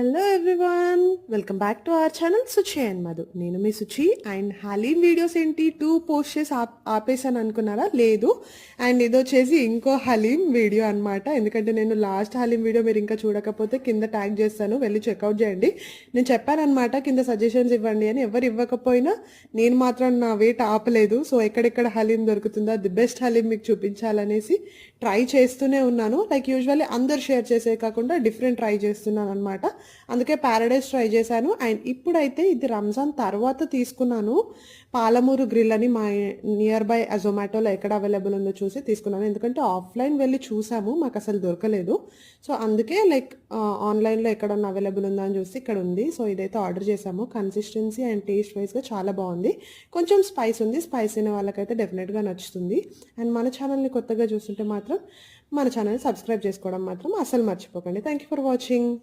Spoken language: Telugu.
Hello everyone, welcome back to our channel Suchi and Madhu. నేను మీ సుచి. అండ్ హలీం వీడియోస్ ఏంటి 2 పోస్ట్ చేసి ఆపేసాను అనుకున్నారా? లేదు. అండ్ ఇది వచ్చేసి ఇంకో హలీం వీడియో అనమాట. ఎందుకంటే నేను లాస్ట్ హలీం వీడియో మీరు ఇంకా చూడకపోతే కింద ట్యాగ్ చేస్తాను, వెళ్ళి చెక్అవుట్ చేయండి. నేను చెప్పానమాట కింద సజెషన్స్ ఇవ్వండి అని. ఎవరు ఇవ్వకపోయినా నేను మాత్రం నా వెయిట్ ఆపలేదు. సో ఎక్కడెక్కడ హలీం దొరుకుతుందో ది బెస్ట్ హలీం మీకు చూపించాలనేసి ట్రై చేస్తూనే ఉన్నాను. లైక్ యూజువల్లీ అందరు షేర్ చేసే కాకుండా డిఫరెంట్ ట్రై చేస్తున్నాను అనమాట. అందుకే ప్యారడైజ్ ట్రై చేశాను. అండ్ ఇప్పుడైతే ఇది రంజాన్ తర్వాత తీసుకున్నాను. పాలమూరు గ్రిల్ అని మా నియర్ బై జొమాటోలో ఎక్కడ అవైలబుల్ ఉందో చూసి తీసుకున్నాను. ఎందుకంటే ఆఫ్లైన్ వెళ్ళి చూసాము, మాకు అసలు దొరకలేదు. సో అందుకే లైక్ ఆన్లైన్లో ఎక్కడన్నా అవైలబుల్ ఉందా అని చూసి ఇక్కడ ఉంది. సో ఇదైతే ఆర్డర్ చేసాము. కన్సిస్టెన్సీ అండ్ టేస్ట్ వైజ్గా చాలా బాగుంది. కొంచెం స్పైస్ ఉంది. స్పైస్ అయిన వాళ్ళకైతే డెఫినెట్గా నచ్చుతుంది. అండ్ మన ఛానల్ని కొత్తగా చూస్తుంటే మాత్రం మన ఛానల్ని సబ్స్క్రైబ్ చేసుకోవడం మాత్రం అసలు మర్చిపోకండి. Thank you for watching.